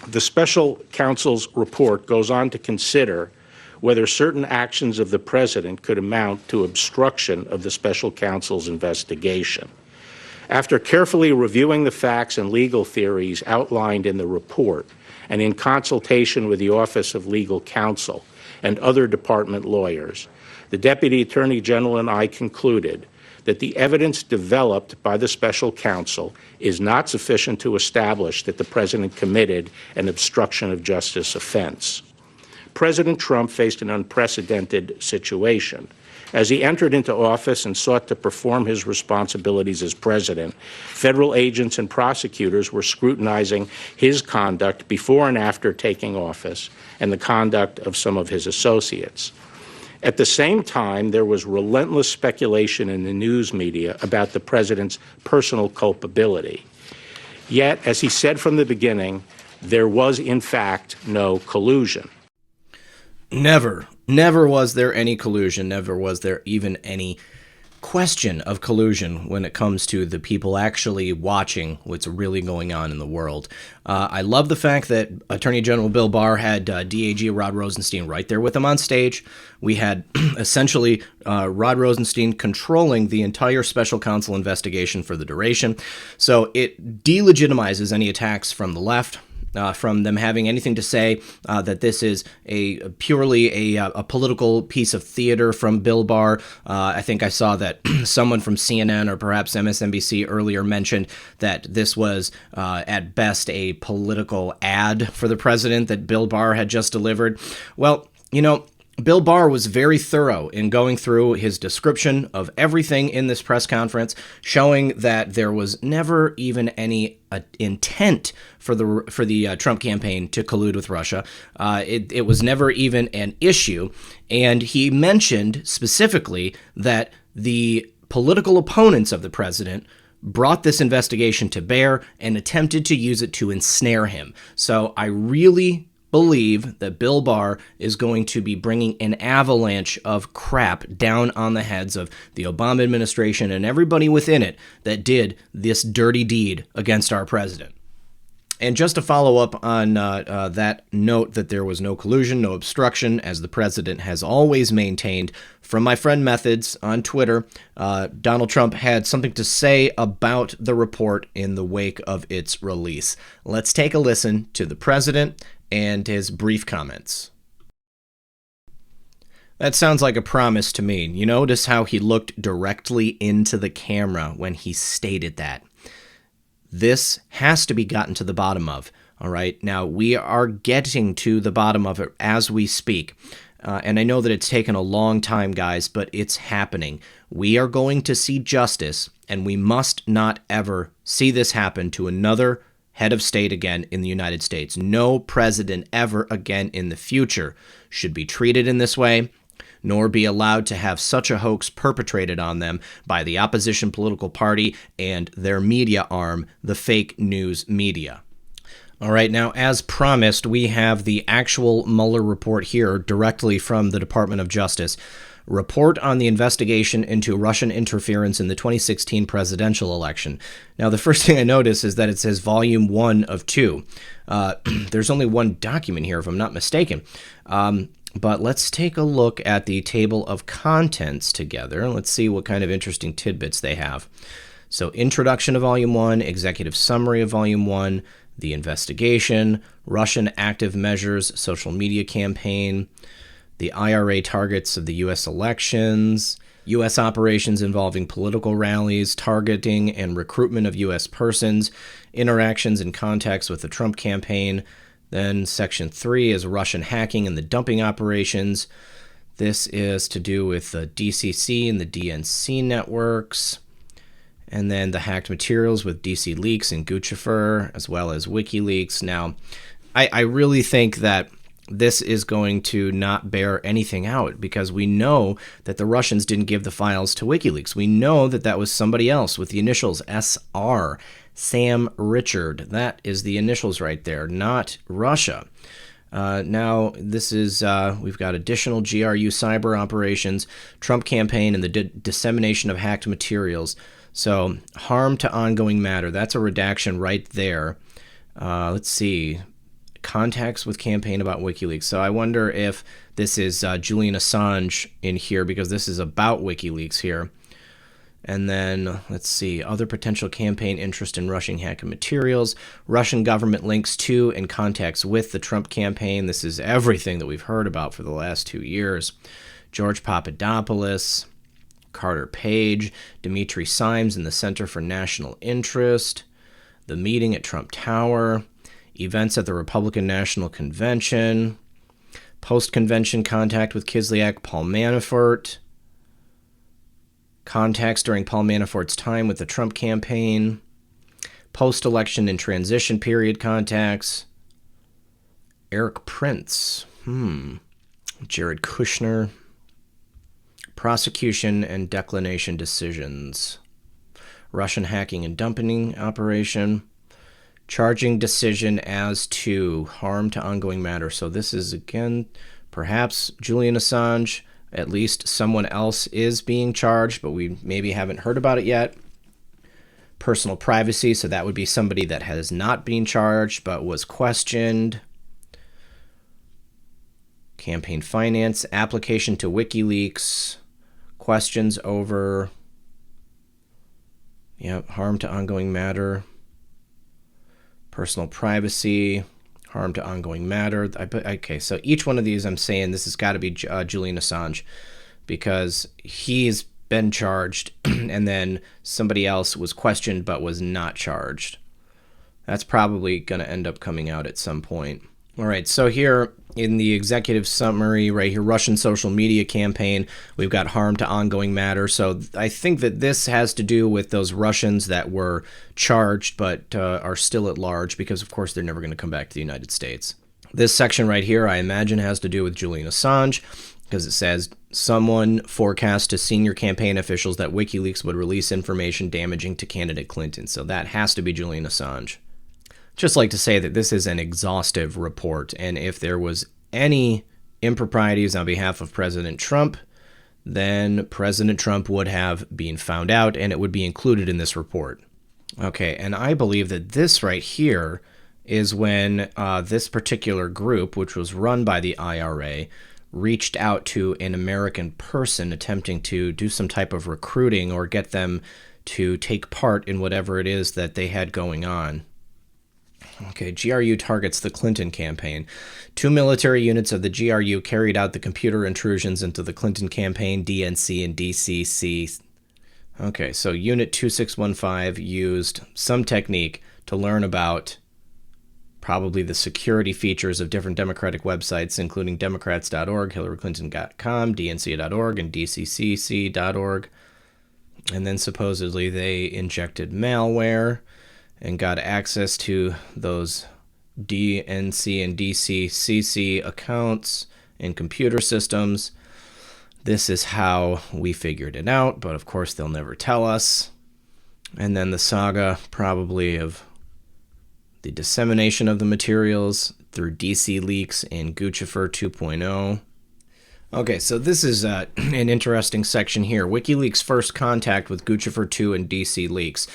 Speaker 8: the special counsel's report goes on to consider whether certain actions of the president could amount to obstruction of the special counsel's investigation. After carefully reviewing the facts and legal theories outlined in the report, and in consultation with the Office of Legal Counsel and other department lawyers, the Deputy Attorney General and I concluded that the evidence developed by the special counsel is not sufficient to establish that the president committed an obstruction of justice offense. President Trump faced an unprecedented situation. As he entered into office and sought to perform his responsibilities as president, federal agents and prosecutors were scrutinizing his conduct before and after taking office and the conduct of some of his associates. At the same time, there was relentless speculation in the news media about the president's personal culpability. Yet, as he said from the beginning, there was, in fact, no collusion.
Speaker 1: Never was there any collusion. Never was there even any question of collusion when it comes to the people actually watching what's really going on in the world. I love the fact that Attorney General Bill Barr had DAG Rod Rosenstein right there with him on stage. We had essentially Rod Rosenstein controlling the entire special counsel investigation for the duration. So it delegitimizes any attacks from the left, from them having anything to say that this is purely a political piece of theater from Bill Barr. I think I saw that someone from CNN or perhaps MSNBC earlier mentioned that this was at best a political ad for the president that Bill Barr had just delivered. Well, Bill Barr was very thorough in going through his description of everything in this press conference, showing that there was never even any intent for the Trump campaign to collude with Russia. It was never even an issue. And he mentioned specifically that the political opponents of the president brought this investigation to bear and attempted to use it to ensnare him. So I really believe that Bill Barr is going to be bringing an avalanche of crap down on the heads of the Obama administration and everybody within it that did this dirty deed against our president. And just to follow up on that note that there was no collusion, no obstruction, as the president has always maintained, from my friend Methods on Twitter, Donald Trump had something to say about the report in the wake of its release. Let's take a listen to the president and his brief comments. That sounds like a promise to me. You notice how he looked directly into the camera when he stated that. This has to be gotten to the bottom of, all right? Now, we are getting to the bottom of it as we speak. And I know that it's taken a long time, guys, but it's happening. We are going to see justice, and we must not ever see this happen to another head of state again in the United States. No president ever again in the future should be treated in this way, nor be allowed to have such a hoax perpetrated on them by the opposition political party and their media arm, the fake news media. All right, now, as promised, we have the actual Mueller report here directly from the Department of Justice. Report on the investigation into Russian interference in the 2016 presidential election. Now, the first thing I notice is that it says Volume 1 of 2. There's only one document here, if I'm not mistaken. But let's take a look at the table of contents together. Let's see what kind of interesting tidbits they have. So, introduction to Volume 1, executive summary of Volume 1, the investigation, Russian active measures, social media campaign, the IRA targets of the U.S. elections, U.S. operations involving political rallies, targeting and recruitment of U.S. persons, interactions and contacts with the Trump campaign. Then Section 3 is Russian hacking and the dumping operations. This is to do with the DCC and the DNC networks. And then the hacked materials with DC Leaks and Guccifer, as well as WikiLeaks. Now, I really think that this is going to not bear anything out because we know that the Russians didn't give the files to WikiLeaks. We know that that was somebody else with the initials SR, Sam Richard. That is the initials right there, not Russia. Now, this is, we've got additional GRU cyber operations, Trump campaign, and the dissemination of hacked materials. So, harm to ongoing matter. That's a redaction right there. Let's see. Contacts with campaign about WikiLeaks. So I wonder if this is Julian Assange in here because this is about WikiLeaks here. And then, let's see, other potential campaign interest in Russian hacking materials, Russian government links to and contacts with the Trump campaign. This is everything that we've heard about for the last 2 years. George Papadopoulos, Carter Page, Dimitri Simes in the Center for National Interest, the meeting at Trump Tower, events at the Republican National Convention, post-convention contact with Kislyak, Paul Manafort, contacts during Paul Manafort's time with the Trump campaign, post-election and transition period contacts, Eric Prince, Jared Kushner, prosecution and declination decisions, Russian hacking and dumping operation, charging decision as to harm to ongoing matter. So this is, again, perhaps Julian Assange. At least someone else is being charged, but we maybe haven't heard about it yet. Personal privacy, so that would be somebody that has not been charged but was questioned. Campaign finance, application to WikiLeaks, questions over, harm to ongoing matter, personal privacy, harm to ongoing matter. Okay, so each one of these, I'm saying this has got to be Julian Assange, because he's been charged and then somebody else was questioned but was not charged. That's probably going to end up coming out at some point. All right, so here in the executive summary right here, Russian social media campaign, we've got harm to ongoing matter. So I think that this has to do with those Russians that were charged but are still at large, because of course they're never going to come back to the United States. This section right here, I imagine, has to do with Julian Assange, because it says someone forecast to senior campaign officials that WikiLeaks would release information damaging to candidate Clinton. So that has to be Julian Assange. Just like to say that this is an exhaustive report, and if there was any improprieties on behalf of President Trump, then President Trump would have been found out, and it would be included in this report. Okay, and I believe that this right here is when this particular group, which was run by the IRA, reached out to an American person attempting to do some type of recruiting or get them to take part in whatever it is that they had going on. Okay, GRU targets the Clinton campaign. 2 military units of the GRU carried out the computer intrusions into the Clinton campaign, DNC and DCC. Okay, so Unit 2615 used some technique to learn about probably the security features of different Democratic websites, including Democrats.org, HillaryClinton.com, DNC.org, and DCCC.org. And then supposedly they injected malware and got access to those DNC and DCCC accounts and computer systems. This is how we figured it out, but of course they'll never tell us. And then the saga probably of the dissemination of the materials through DC leaks and Guccifer 2.0. Okay, so this is an interesting section here. WikiLeaks' first contact with Guccifer 2 and DC leaks.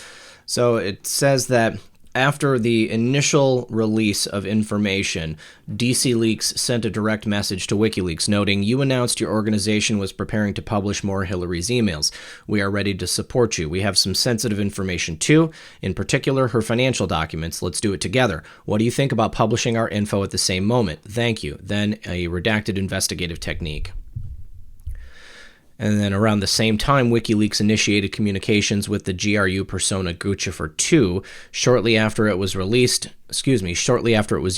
Speaker 1: So it says that after the initial release of information, DC Leaks sent a direct message to WikiLeaks noting, "You announced your organization was preparing to publish more Hillary's emails. We are ready to support you. We have some sensitive information too, in particular her financial documents. Let's do it together. What do you think about publishing our info at the same moment? Thank you." Then a redacted investigative technique. And then around the same time, WikiLeaks initiated communications with the GRU persona Guccifer 2 shortly after it was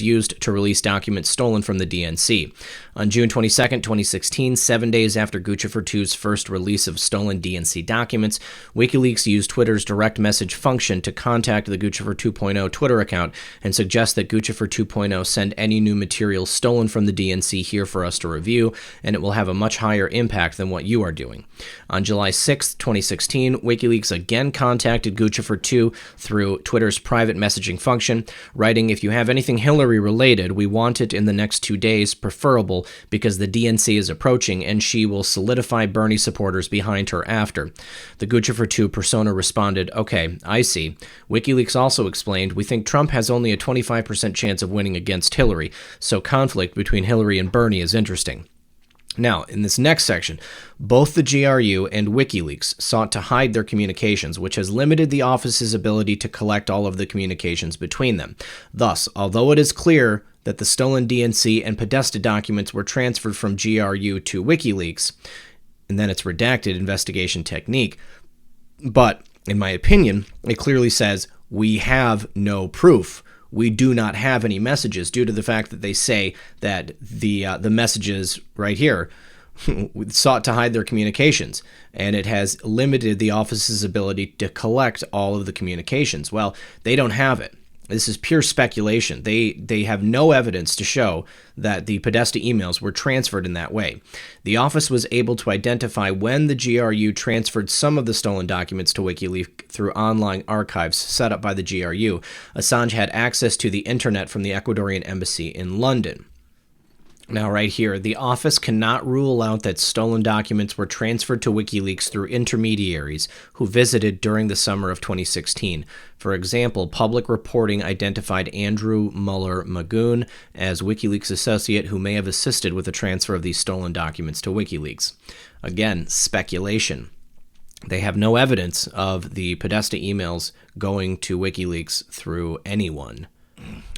Speaker 1: used to release documents stolen from the DNC. On June 22, 2016, 7 days after Guccifer 2's first release of stolen DNC documents, WikiLeaks used Twitter's direct message function to contact the Guccifer 2.0 Twitter account and suggest that Guccifer 2.0 send any new material stolen from the DNC here for us to review, and it will have a much higher impact than what you are doing. On July 6, 2016, WikiLeaks again contacted Guccifer 2 through Twitter's private messaging function, writing, "If you have anything Hillary related, we want it in the next 2 days, preferable, because the DNC is approaching and she will solidify Bernie supporters behind her after." The Guccifer 2 persona responded, "Okay, I see." WikiLeaks also explained, "We think Trump has only a 25% chance of winning against Hillary, so conflict between Hillary and Bernie is interesting." Now, in this next section, both the GRU and WikiLeaks sought to hide their communications, which has limited the office's ability to collect all of the communications between them. Thus, although it is clear that the stolen DNC and Podesta documents were transferred from GRU to WikiLeaks, and then its redacted investigation technique, but, in my opinion, it clearly says, we have no proof. We do not have any messages, due to the fact that they say that the messages right here sought to hide their communications, and it has limited the office's ability to collect all of the communications. Well, they don't have it. This is pure speculation. They have no evidence to show that the Podesta emails were transferred in that way. The office was able to identify when the GRU transferred some of the stolen documents to WikiLeaks through online archives set up by the GRU. Assange had access to the internet from the Ecuadorian embassy in London. Now, right here, the office cannot rule out that stolen documents were transferred to WikiLeaks through intermediaries who visited during the summer of 2016. For example, public reporting identified Andrew Mueller Magoon as WikiLeaks associate who may have assisted with the transfer of these stolen documents to WikiLeaks. Again, speculation. They have no evidence of the Podesta emails going to WikiLeaks through anyone.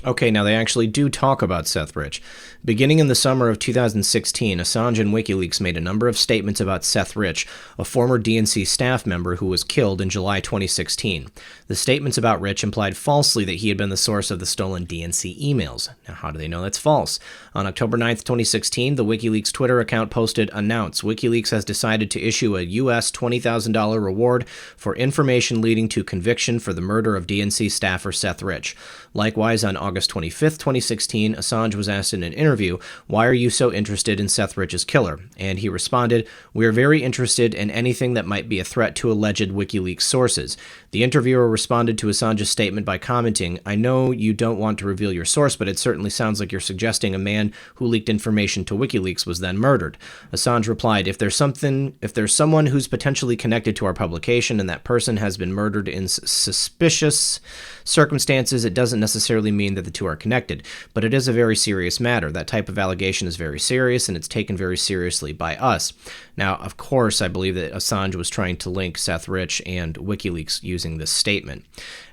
Speaker 1: Okay, now they actually do talk about Seth Rich. Beginning in the summer of 2016, Assange and WikiLeaks made a number of statements about Seth Rich, a former DNC staff member who was killed in July 2016. The statements about Rich implied falsely that he had been the source of the stolen DNC emails. Now, how do they know that's false? On October 9th, 2016, the WikiLeaks Twitter account posted, "Announce, WikiLeaks has decided to issue a U.S. $20,000 reward for information leading to conviction for the murder of DNC staffer Seth Rich." Likewise, on August 25th, 2016, Assange was asked in an interview, "Why are you so interested in Seth Rich's killer?" And he responded, "We are very interested in anything that might be a threat to alleged WikiLeaks sources." The interviewer responded to Assange's statement by commenting, "I know you don't want to reveal your source, but it certainly sounds like you're suggesting a man who leaked information to WikiLeaks was then murdered." Assange replied, if there's someone who's potentially connected to our publication and that person has been murdered in suspicious circumstances, it doesn't necessarily mean that the two are connected, but it is a very serious matter. That type of allegation is very serious, and it's taken very seriously by us. Now, of course, I believe that Assange was trying to link Seth Rich and WikiLeaks using this statement.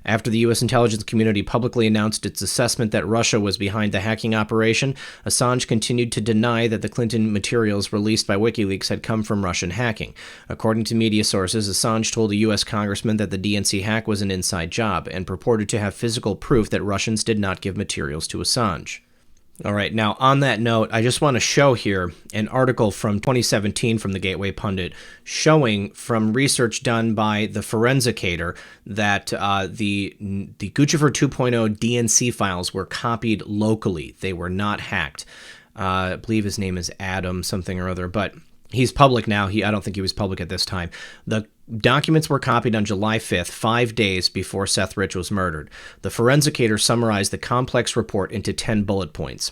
Speaker 1: After the U.S. intelligence community publicly announced its assessment that Russia was behind the hacking operation, Assange continued to deny that the Clinton materials released by WikiLeaks had come from Russian hacking. According to media sources, Assange told a U.S. congressman that the DNC hack was an inside job and purported to have physical proof that Russians did not give materials to Assange. All right, now on that note, I just want to show here an article from 2017 from the Gateway Pundit showing from research done by the Forensicator that the Guccifer 2.0 DNC files were copied locally. They were not hacked. I believe his name is Adam something or other, but he's public now. I don't think he was public at this time. The documents were copied on July 5th, 5 days before Seth Rich was murdered. The Forensicator summarized the complex report into 10 bullet points.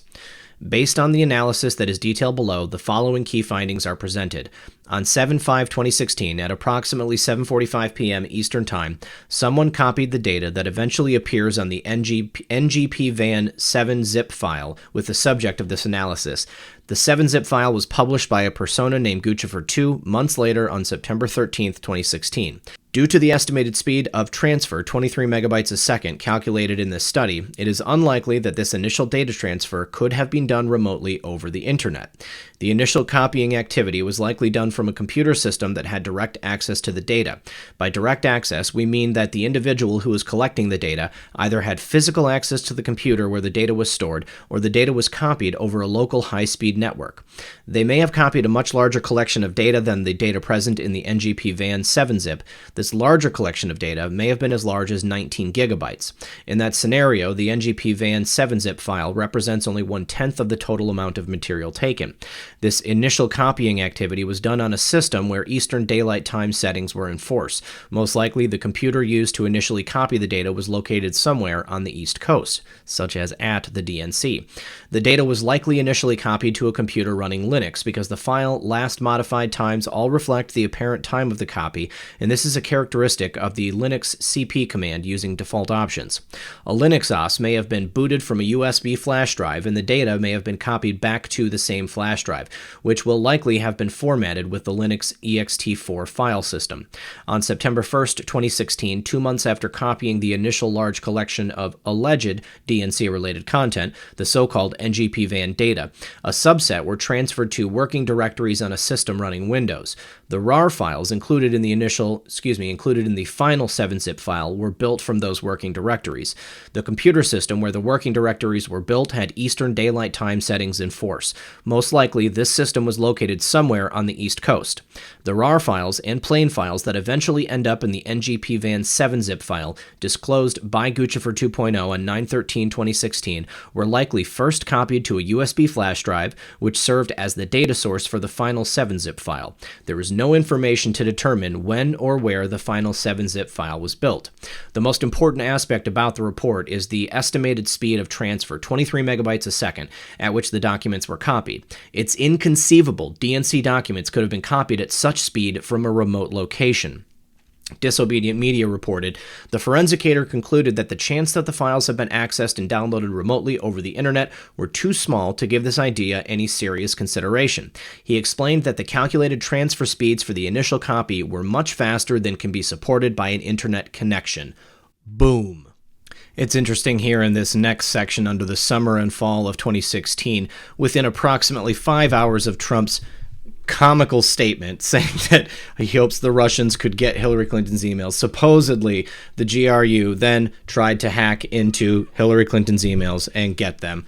Speaker 1: Based on the analysis that is detailed below, the following key findings are presented. On 7/5/2016, at approximately 7:45 p.m. Eastern Time, someone copied the data that eventually appears on the NGP-VAN 7-zip file with the subject of this analysis. The 7-zip file was published by a persona named Guccifer2 months later on September 13th, 2016. Due to the estimated speed of transfer, 23 megabytes a second, calculated in this study, it is unlikely that this initial data transfer could have been done remotely over the internet. The initial copying activity was likely done from a computer system that had direct access to the data. By direct access, we mean that the individual who was collecting the data either had physical access to the computer where the data was stored, or the data was copied over a local high-speed network. They may have copied a much larger collection of data than the data present in the NGP-VAN 7-zip. This larger collection of data may have been as large as 19 gigabytes. In that scenario, the NGP-VAN 7-zip file represents only 1/10 of the total amount of material taken. This initial copying activity was done on a system where Eastern Daylight Time settings were in force. Most likely, the computer used to initially copy the data was located somewhere on the East Coast, such as at the DNC. The data was likely initially copied to a computer running Linux because the file last modified times all reflect the apparent time of the copy, and this is a characteristic of the Linux CP command using default options. A Linux OS may have been booted from a USB flash drive, and the data may have been copied back to the same flash drive, which will likely have been formatted with the Linux ext4 file system. On September 1st, 2016, 2 months after copying the initial large collection of alleged DNC-related content, the so-called NGP-VAN data, a subset were transferred to working directories on a system running Windows. The RAR files included in the initial, included in the final 7-zip file were built from those working directories. The computer system where the working directories were built had Eastern Daylight Time settings in force. Most likely, this system was located somewhere on the East Coast. The RAR files and plain files that eventually end up in the NGPVAN 7-zip file, disclosed by Guccifer 2.0 on 9/13/2016, were likely first copied to a USB flash drive, which served as the data source for the final 7-zip file. There is no information to determine when or where the final 7-zip file was built. The most important aspect about the report is the estimated speed of transfer, 23 megabytes a second, at which the documents were copied. It's inconceivable DNC documents could have been copied at such speed from a remote location. Disobedient Media reported, the forensicator concluded that the chance that the files have been accessed and downloaded remotely over the internet were too small to give this idea any serious consideration. He explained that the calculated transfer speeds for the initial copy were much faster than can be supported by an internet connection. Boom. It's interesting here in this next section under the summer and fall of 2016, within approximately 5 hours of Trump's comical statement saying that he hopes the Russians could get Hillary Clinton's emails. Supposedly, the GRU then tried to hack into Hillary Clinton's emails and get them.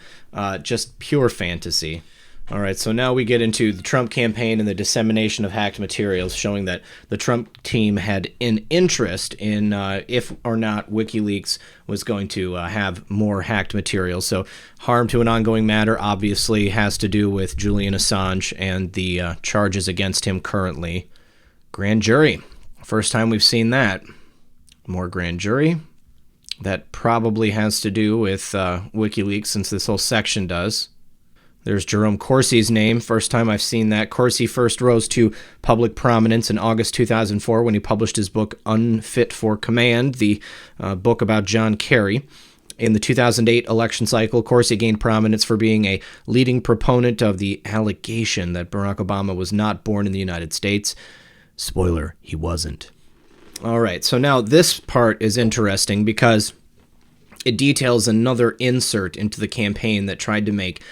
Speaker 1: Just pure fantasy. All right, so now we get into the Trump campaign and the dissemination of hacked materials, showing that the Trump team had an interest in if or not WikiLeaks was going to have more hacked materials. So harm to an ongoing matter obviously has to do with Julian Assange and the charges against him currently. Grand jury. First time we've seen that. More grand jury. That probably has to do with WikiLeaks, since this whole section does. There's Jerome Corsi's name. First time I've seen that. Corsi first rose to public prominence in August 2004 when he published his book Unfit for Command, the book about John Kerry. In the 2008 election cycle, Corsi gained prominence for being a leading proponent of the allegation that Barack Obama was not born in the United States. Spoiler, he wasn't. All right, so now this part is interesting because it details another insert into the campaign that tried to make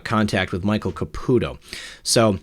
Speaker 1: contact with Michael Caputo. So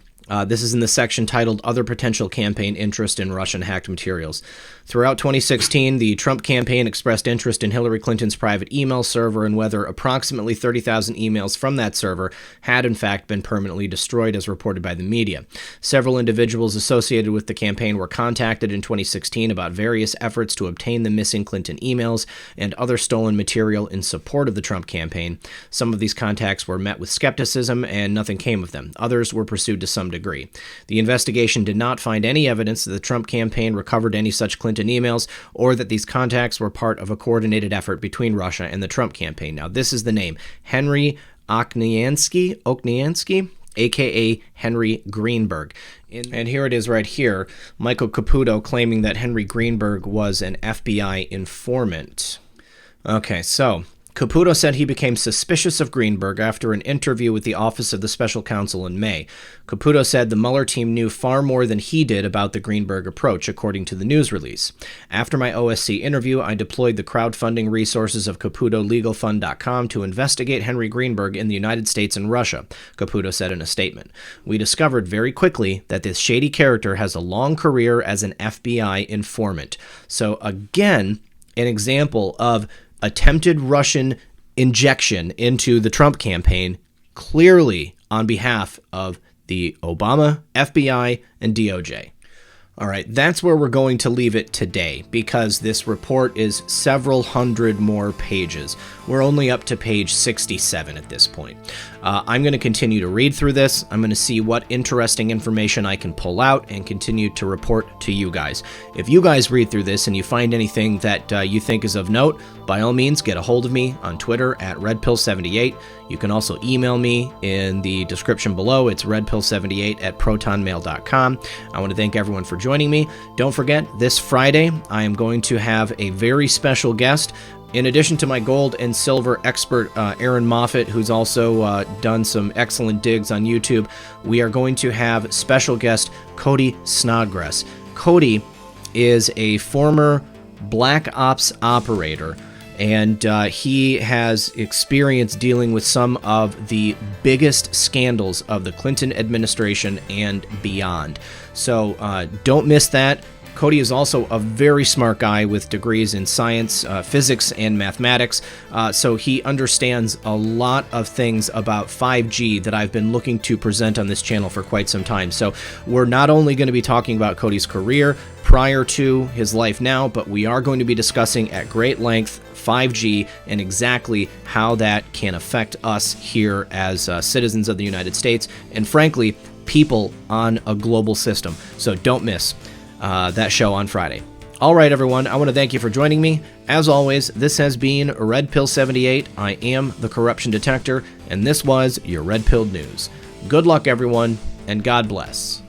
Speaker 1: this is in the section titled Other Potential Campaign Interest in Russian Hacked Materials. Throughout 2016, the Trump campaign expressed interest in Hillary Clinton's private email server and whether approximately 30,000 emails from that server had in fact been permanently destroyed, as reported by the media. Several individuals associated with the campaign were contacted in 2016 about various efforts to obtain the missing Clinton emails and other stolen material in support of the Trump campaign. Some of these contacts were met with skepticism and nothing came of them. Others were pursued to some degree. The investigation did not find any evidence that the Trump campaign recovered any such Clinton emails or that these contacts were part of a coordinated effort between Russia and the Trump campaign. Now, this is the name. Henry Okniansky, a.k.a. Henry Greenberg. And here it is right here. Michael Caputo claiming that Henry Greenberg was an FBI informant. Okay, so Caputo said he became suspicious of Greenberg after an interview with the Office of the Special Counsel in May. Caputo said the Mueller team knew far more than he did about the Greenberg approach, according to the news release. After my OSC interview, I deployed the crowdfunding resources of CaputoLegalFund.com to investigate Henry Greenberg in the United States and Russia, Caputo said in a statement. We discovered very quickly that this shady character has a long career as an FBI informant. So again, an example of attempted Russian injection into the Trump campaign, clearly on behalf of the Obama, FBI, and DOJ. All right, that's where we're going to leave it today because this report is several hundred more pages. We're only up to page 67 at this point. I'm going to continue to read through this. I'm going to see what interesting information I can pull out and continue to report to you guys. If you guys read through this and you find anything that you think is of note, by all means, get a hold of me on Twitter at redpill78. You can also email me in the description below. It's redpill78@protonmail.com. I want to thank everyone for joining me. Don't forget, this Friday, I am going to have a very special guest. In addition to my gold and silver expert, Aaron Moffat, who's also done some excellent digs on YouTube, we are going to have special guest Cody Snodgrass. Cody is a former Black Ops operator, and he has experience dealing with some of the biggest scandals of the Clinton administration and beyond. So don't miss that. Cody is also a very smart guy with degrees in science, physics, and mathematics, so he understands a lot of things about 5G that I've been looking to present on this channel for quite some time. So we're not only going to be talking about Cody's career prior to his life now, but we are going to be discussing at great length 5G and exactly how that can affect us here as citizens of the United States, and frankly, people on a global system. So don't miss that show on Friday. All right, everyone, I want to thank you for joining me. As always, this has been Red Pill 78. I am the Corruption Detector, and this was your Red Pilled News. Good luck, everyone, and God bless.